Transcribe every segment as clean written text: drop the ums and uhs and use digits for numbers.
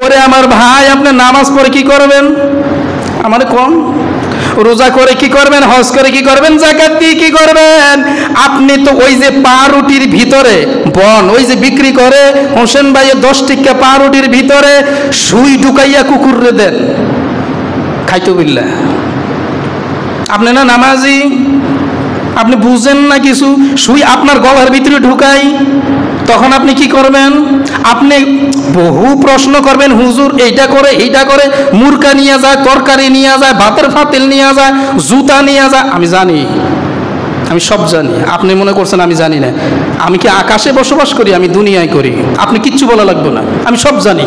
ওরে আমার ভাই, আপনি নামাজ পড়ে কি করবেন? আমার কোন রোজা করে কি করবেন? হজ করে কি করবেন? যাকাত দিয়ে কি করবেন? আপনি তো ওই যে পাউরুটির ভিতরে বন ওই যে বিক্রি করে হোসেন ভাইয়ের 10 টিকা পাউরুটির ভিতরে সুই ঢুকাইয়া কুকুরে দেন, খাইতো বিল্লাহ। আপনি না নামাজি, আপনি বুঝেন না কিছু। সুই আপনার গলার ভিতরে ঢুকাই, তখন আপনি কি করবেন? আপনি বহু প্রশ্ন করবেন, হুজুর এইটা করে এইটা করে, মুরকা নিয়ে যায়, তরকারি নিয়ে যায়, ভাতের ফাতিল নিয়ে যায়, জুতা নিয়ে যায়। আমি জানি, আমি সব জানি। আপনি মনে করছেন আমি জানি না? আমি কি আকাশে বসবাস করি? আমি দুনিয়ায় করি। আপনি কিচ্ছু বলা লাগবে না, আমি সব জানি।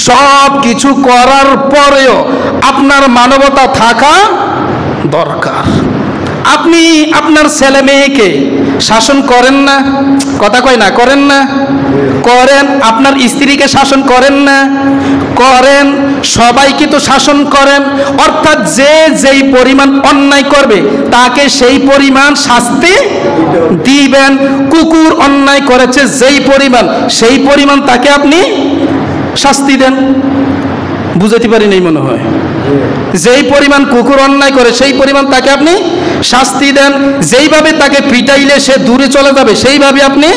সব কিছু করার পরেও আপনার মানবতা থাকা দরকার। আপনি আপনার ছেলে মেয়েকে শাসন করেন না? কথা কয় না, করেন না? করেন। আপনার স্ত্রীকে শাসন করেন না? করেন। সবাইকে তো শাসন করেন। অর্থাৎ যে যেই পরিমাণ অন্যায় করবে তাকে সেই পরিমাণ শাস্তি দিবেন। কুকুর অন্যায় করেছে যেই পরিমাণ, সেই পরিমাণ তাকে আপনি শাস্তি দেন। বুঝাতে পারি নাই মনে হয়? যেই পরিমাণ কুকুর অন্যায় করে সেই পরিমাণ তাকে আপনি শাস্তি দেন। যেইভাবে তাকে পিটাইলে সে দূরে চলে যাবে সেইভাবে আপনি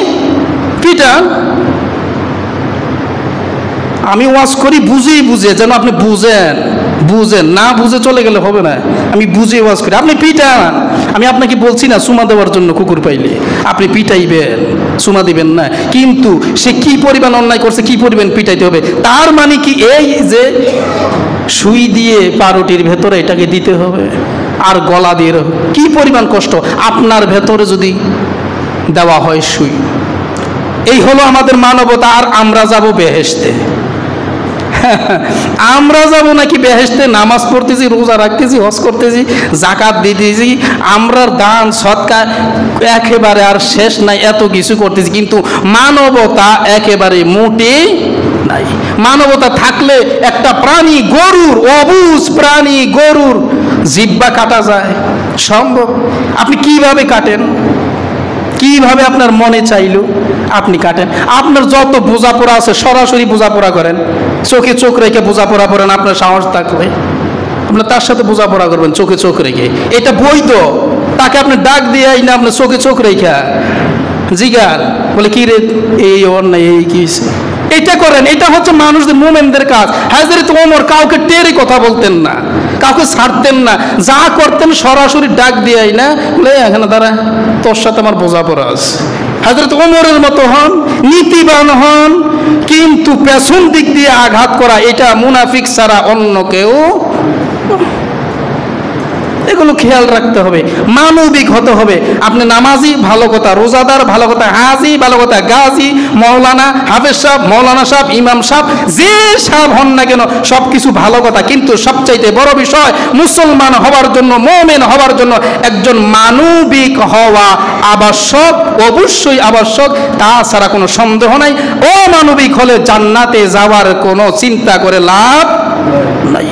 পিটান। আমি ওয়াজ করি বুঝেই বুঝে, যেন আপনি বুঝেন। বুঝেন না, বুঝে চলে গেলে হবে না। আমি বুঝে ওয়াজ করি, আপনি পিটান। আমি আপনাকে বলছি না চুমা দেওয়ার জন্য কুকুর পাইলে আপনি পিটাইবেন, চুমা দিবেন না। কিন্তু সে কি পরিমাণ অন্যায় করছে, কি পরিমাণ পিটাইতে হবে, তার মানে কি এই যে সুই দিয়ে পাউরুটির ভেতরে এটাকে দিতে হবে আর গলা দিয়ে কি পরিমাণ কষ্ট আপনার ভেতরে যদি দেওয়া হয় সুই। এই হলো আমাদের মানবতা। আর আমরা যাব বেহেশতে। আমরা যাব নাকি বেহেশতে? নামাজ পড়তেছি, রোজা রাখতেছি, হজ করতেছি, যাকাত দিতেছি, আমরা দান সদকা একেবারে আর শেষ নাই, এত কিছু করতেছি, কিন্তু মানবতা একেবারে মোটেই নাই। মানবতা থাকলে একটা প্রাণী, গরুর, অবুঝ প্রাণী গরুর জিহ্বা কাটা যায়? সম্ভব? আপনি কিভাবে কাটেন? কিভাবে আপনার মনে চাইলো আপনি কাটেন? আপনার যত বোঝাপড়া আছে সরাসরি বোঝাপড়া করেন, চোখে চোখ রেখে বোঝাপড়া করেন। আপনার সাহস থাকলে আপনার তার সাথে বোঝাপড়া করবেন চোখে চোখ রেখে। এটা বৈধ। তাকে আপনি ডাক দিয়ে না, আপনার চোখে চোখ রেখা জিগার বলে কি রে এই অন্যায়, এই কি এটা করেন। এটা হচ্ছে মানুষদের, মোমেনদের কাজ। হযরত ওমর কাউকে টেরে কথা বলতেন না, কাউকে ছাড়তেন না, যা করতেন সরাসরি ডাক দিয়ে না, বলে এখানে দাঁড়া, তোর সাথে আমার বোঝাপড়া আছে। হযরত ওমরের মতো হন, নীতিবান হন, কিন্তু পেছন দিক দিয়ে আঘাত করা এটা মুনাফিক ছাড়া অন্য কেউ। এগুলো খেয়াল রাখতে হবে, মানবিক হতে হবে। আপনি নামাজি, ভালো কথা। রোজাদার, ভালো কথা। হাজি, ভালো কথা। গাজী, মৌলানা, হাফেজ সাহেব, মৌলানা সাহেব, ইমাম সাহেব, যে সাহেব হন না কেন সব কিছু ভালো কথা। কিন্তু সবচাইতে বড় বিষয়, মুসলমান হওয়ার জন্য, মুমিন হওয়ার জন্য একজন মানবিক হওয়া আবশ্যক, অবশ্যই আবশ্যক। তাছাড়া কোনো সন্দেহ নাই। অমানবিক হলে জান্নাতে যাওয়ার কোনো চিন্তা করে লাভ নাই।